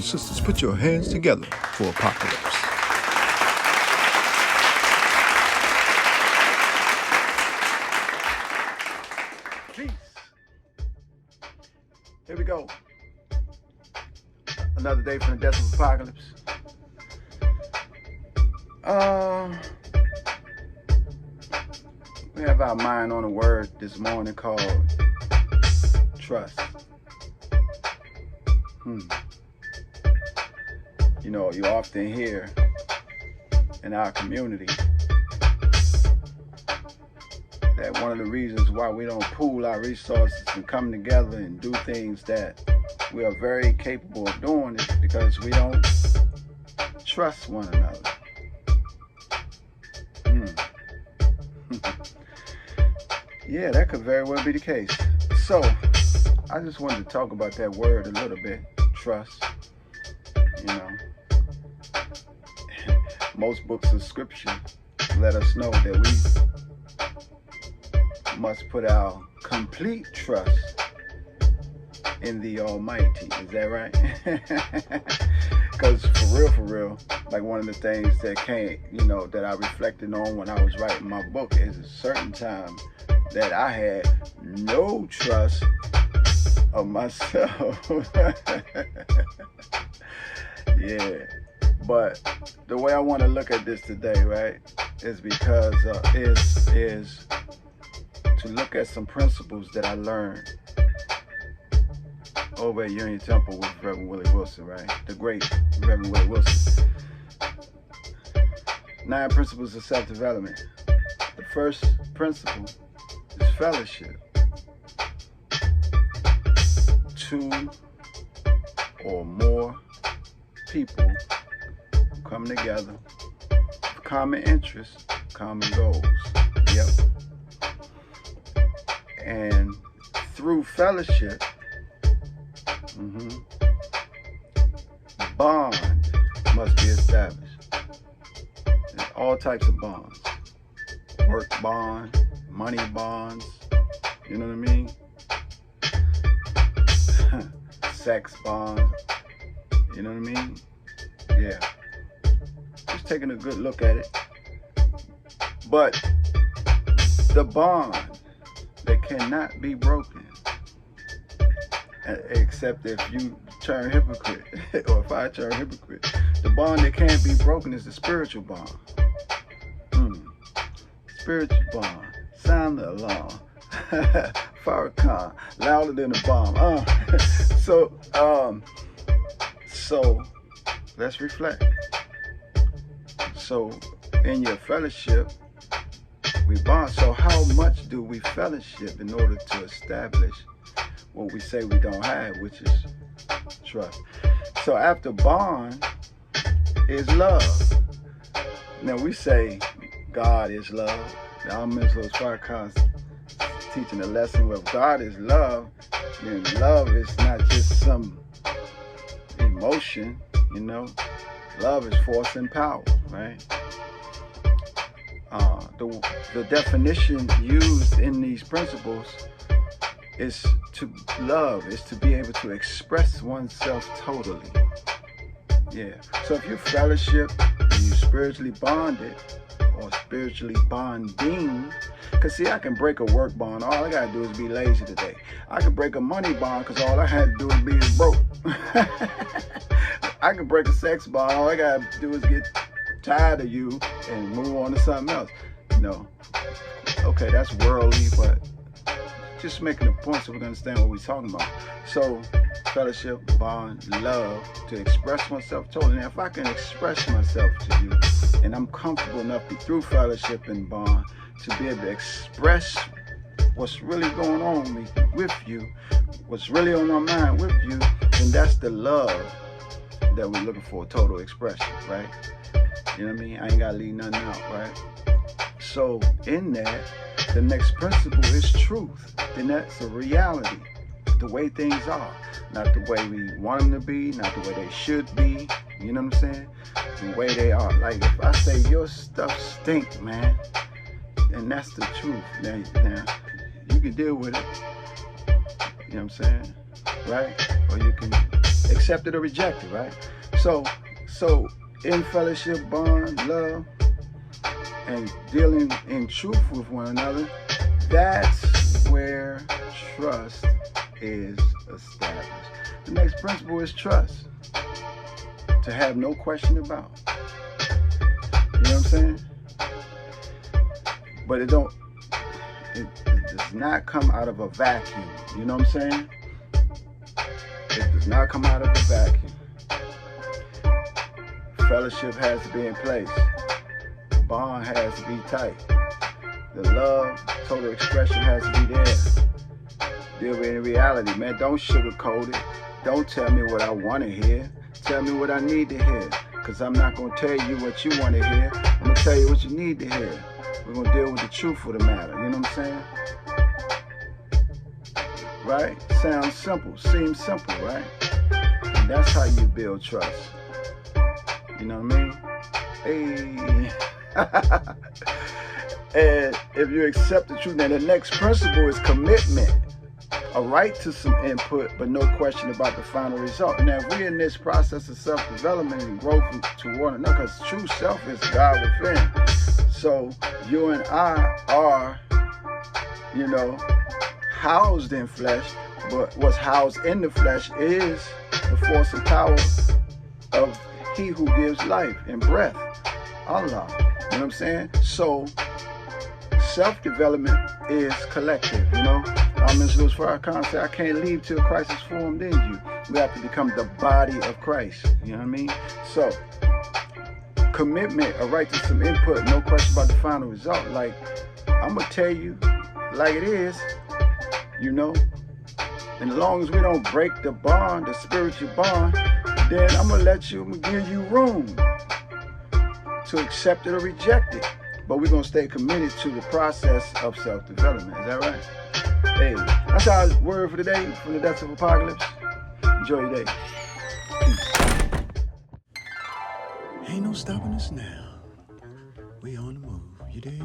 sisters, put your hands together for Apocalypse. Peace. Here we go. Another day from the death of Apocalypse. We have our mind on a word this morning called trust. You know, you often hear in our community that one of the reasons why we don't pool our resources and come together and do things that we are very capable of doing is because we don't trust one another. Yeah, that could very well be the case. So, I just wanted to talk about that word a little bit, trust. You know, most books of scripture let us know that we must put our complete trust in the Almighty. Is that right? Because for real, like one of the things that that I reflected on when I was writing my book is a certain time that I had no trust of myself. Yeah, but the way I want to look at this today, right, is because is to look at some principles that I learned over at Union Temple with Reverend Willie Wilson, right? The great Reverend Willie Wilson. 9 principles of self-development. The first principle is fellowship. 2 or more people come together with common interests, common goals. Yep. And through fellowship, bond must be established. There's all types of bonds. Work bond, money bonds, you know what I mean? Sex bonds, you know what I mean? Yeah. Just taking a good look at it. But the bond that cannot be broken, except if you turn hypocrite, or if I turn hypocrite, the bond that can't be broken is the spiritual bond. Spiritual bond. Sound the alarm. Farrakhan, louder than a bomb. So let's reflect. So in your fellowship, we bond. So how much do we fellowship in order to establish what we say we don't have, which is trust? So after bond is love. Now we say God is love. Now I'm Mr. Farrakhan teaching a lesson where God is love, then love is not just some emotion, you know. Love is force and power, right? The definition used in these principles is to love, is to be able to express oneself totally. Yeah. So if you fellowship and you spiritually bonded or spiritually bonding, because see, I can break a work bond. All I got to do is be lazy today. I can break a money bond because all I had to do is be broke. I can break a sex bond. All I got to do is get tired of you and move on to something else. You know, okay, that's worldly, but just making a point so we can understand what we're talking about. So, fellowship, bond, love, to express myself totally. Now, if I can express myself to you, and I'm comfortable enough through fellowship and bond to be able to express what's really going on with you, what's really on my mind with you, then that's the love that we're looking for, total expression, right? You know what I mean? I ain't got to leave nothing out, right? So in that, the next principle is truth. Then that's a reality, the way things are. Not the way we want them to be, not the way they should be, you know what I'm saying? The way they are. Like if I say your stuff stink, man, and that's the truth. Now you can deal with it, you know what I'm saying? Right? Or you can accepted or rejected, right? So in fellowship, bond, love, and dealing in truth with one another, that's where trust is established. The next principle is trust. To have no question about. You know what I'm saying? But it does not come out of a vacuum. You know what I'm saying? It does not come out of a vacuum. Fellowship has to be in place. Bond has to be tight. The love, total expression has to be there. Deal with reality, man. Don't sugarcoat it. Don't tell me what I want to hear. Tell me what I need to hear. Because I'm not going to tell you what you want to hear. I'm going to tell you what you need to hear. We're going to deal with the truth of the matter. You know what I'm saying? Right? Sounds simple. Seems simple, right? And that's how you build trust. You know what I mean? Hey. And if you accept the truth, now the next principle is commitment. A right to some input, but no question about the final result. Now, if we're in this process of self-development and growth to one another, because true self is God within. So you and I are, housed in flesh, but what's housed in the flesh is the force and power of He who gives life and breath, Allah. You know what I'm saying? So self-development is collective, Mr. Louis Farrakhan said, I can't leave till Christ is formed in you. We have to become the body of Christ. You know what I mean? So, commitment, a right to some input, no question about the final result. Like, I'm going to tell you like it is, And as long as we don't break the bond, the spiritual bond, then I'm going to give you room to accept it or reject it. But we're going to stay committed to the process of self-development. Is that right? Hey, that's our word for today from the Depths of Apocalypse. Enjoy your day. Peace. Ain't no stopping us now. We on the move, you dig?